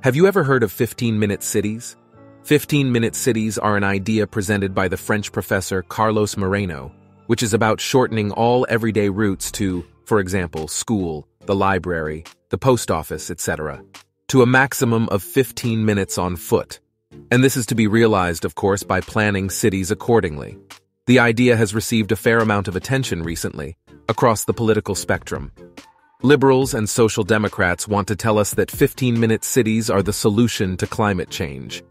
Have you ever heard of 15-minute cities? 15-minute cities are an idea presented by the French professor Carlos Moreno, which is about shortening all everyday routes to, for example, school, the library, the post office, etc., to a maximum of 15 minutes on foot. And this is to be realized, of course, by planning cities accordingly. The idea has received a fair amount of attention recently, across the political spectrum. Liberals and social democrats want to tell us that 15-minute cities are the solution to climate change.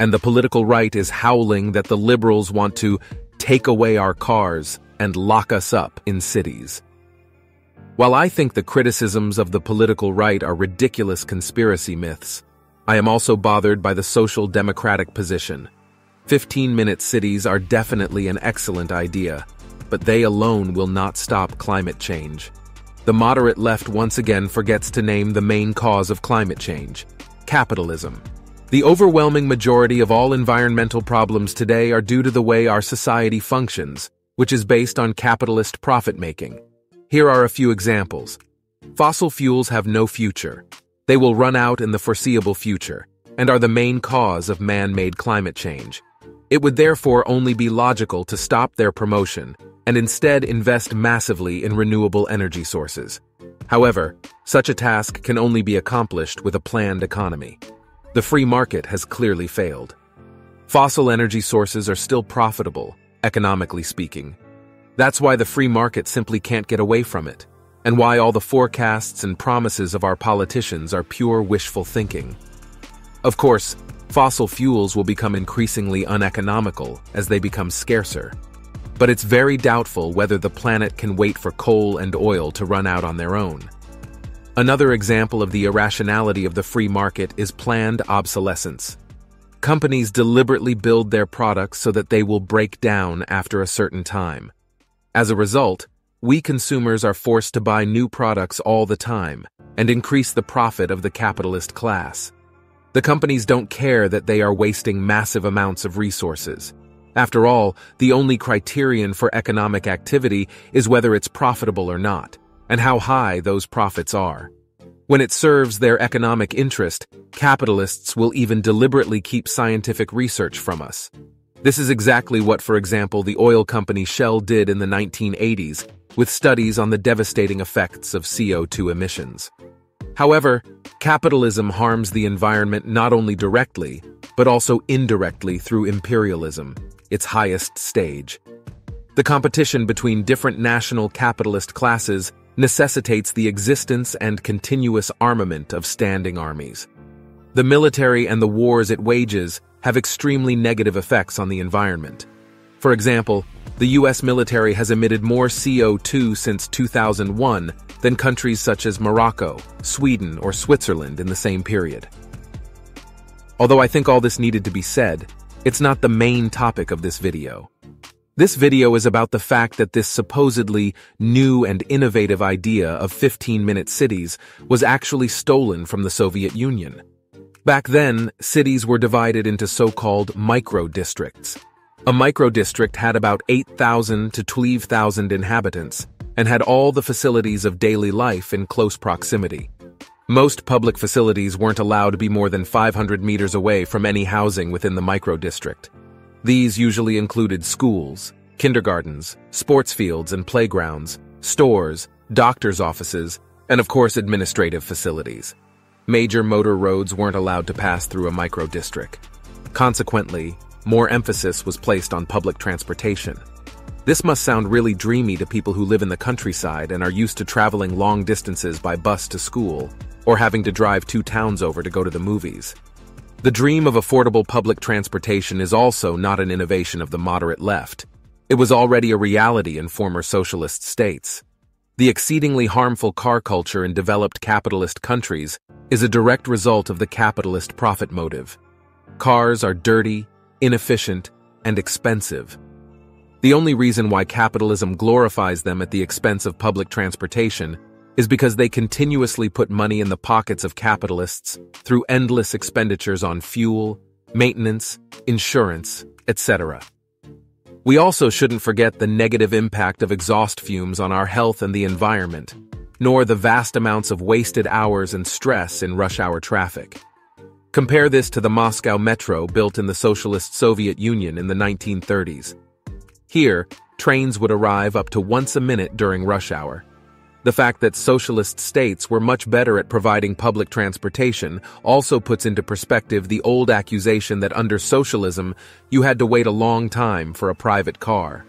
And the political right is howling that the liberals want to take away our cars and lock us up in cities. While I think the criticisms of the political right are ridiculous conspiracy myths, I am also bothered by the social democratic position. 15-minute cities are definitely an excellent idea, but they alone will not stop climate change. The moderate left once again forgets to name the main cause of climate change: capitalism. The overwhelming majority of all environmental problems today are due to the way our society functions, which is based on capitalist profit-making. Here are a few examples. Fossil fuels have no future. They will run out in the foreseeable future, and are the main cause of man-made climate change. It would therefore only be logical to stop their promotion and instead invest massively in renewable energy sources. However, such a task can only be accomplished with a planned economy. The free market has clearly failed. Fossil energy sources are still profitable, economically speaking. That's why the free market simply can't get away from it, and why all the forecasts and promises of our politicians are pure wishful thinking. Of course, fossil fuels will become increasingly uneconomical as they become scarcer. But it's very doubtful whether the planet can wait for coal and oil to run out on their own. Another example of the irrationality of the free market is planned obsolescence. Companies deliberately build their products so that they will break down after a certain time. As a result, we consumers are forced to buy new products all the time and increase the profit of the capitalist class. The companies don't care that they are wasting massive amounts of resources. After all, the only criterion for economic activity is whether it's profitable or not, and how high those profits are. When it serves their economic interest, capitalists will even deliberately keep scientific research from us. This is exactly what, for example, the oil company Shell did in the 1980s with studies on the devastating effects of CO2 emissions. However, capitalism harms the environment not only directly, but also indirectly through imperialism, its highest stage. The competition between different national capitalist classes necessitates the existence and continuous armament of standing armies. The military and the wars it wages have extremely negative effects on the environment. For example, the US military has emitted more CO2 since 2001 than countries such as Morocco, Sweden, or Switzerland in the same period. Although I think all this needed to be said, it's not the main topic of this video. This video is about the fact that this supposedly new and innovative idea of 15-minute cities was actually stolen from the Soviet Union. Back then, cities were divided into so-called micro-districts. A micro-district had about 8,000 to 12,000 inhabitants and had all the facilities of daily life in close proximity. Most public facilities weren't allowed to be more than 500 meters away from any housing within the micro-district. These usually included schools, kindergartens, sports fields and playgrounds, stores, doctors' offices, and of course administrative facilities. Major motor roads weren't allowed to pass through a micro-district. Consequently, more emphasis was placed on public transportation. This must sound really dreamy to people who live in the countryside and are used to traveling long distances by bus to school, or having to drive 2 towns over to go to the movies. The dream of affordable public transportation is also not an innovation of the moderate left. It was already a reality in former socialist states. The exceedingly harmful car culture in developed capitalist countries is a direct result of the capitalist profit motive. Cars are dirty, inefficient, and expensive. The only reason why capitalism glorifies them at the expense of public transportation is because they continuously put money in the pockets of capitalists through endless expenditures on fuel, maintenance, insurance, etc. We also shouldn't forget the negative impact of exhaust fumes on our health and the environment, nor the vast amounts of wasted hours and stress in rush hour traffic. Compare this to the Moscow Metro built in the socialist Soviet Union in the 1930s. Here, trains would arrive up to once a minute during rush hour. The fact that socialist states were much better at providing public transportation also puts into perspective the old accusation that under socialism, you had to wait a long time for a private car.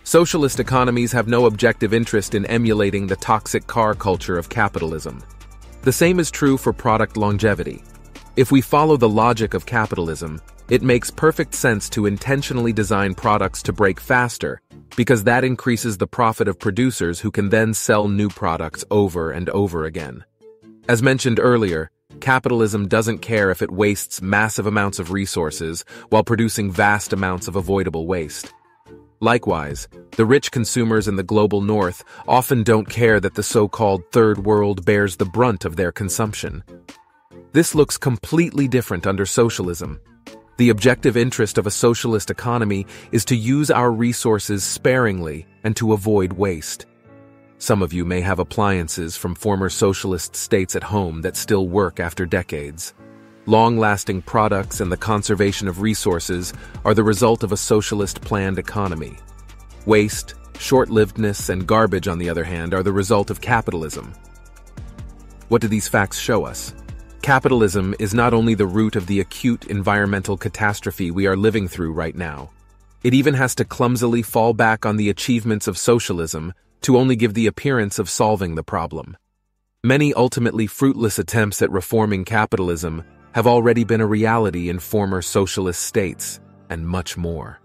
Socialist economies have no objective interest in emulating the toxic car culture of capitalism. The same is true for product longevity. If we follow the logic of capitalism, it makes perfect sense to intentionally design products to break faster, because that increases the profit of producers who can then sell new products over and over again. As mentioned earlier, capitalism doesn't care if it wastes massive amounts of resources while producing vast amounts of avoidable waste. Likewise, the rich consumers in the global north often don't care that the so-called third world bears the brunt of their consumption. This looks completely different under socialism. The objective interest of a socialist economy is to use our resources sparingly and to avoid waste. Some of you may have appliances from former socialist states at home that still work after decades. Long-lasting products and the conservation of resources are the result of a socialist planned economy. Waste, short-livedness, and garbage, on the other hand, are the result of capitalism. What do these facts show us? Capitalism is not only the root of the acute environmental catastrophe we are living through right now. It even has to clumsily fall back on the achievements of socialism to only give the appearance of solving the problem. Many ultimately fruitless attempts at reforming capitalism have already been a reality in former socialist states, and much more.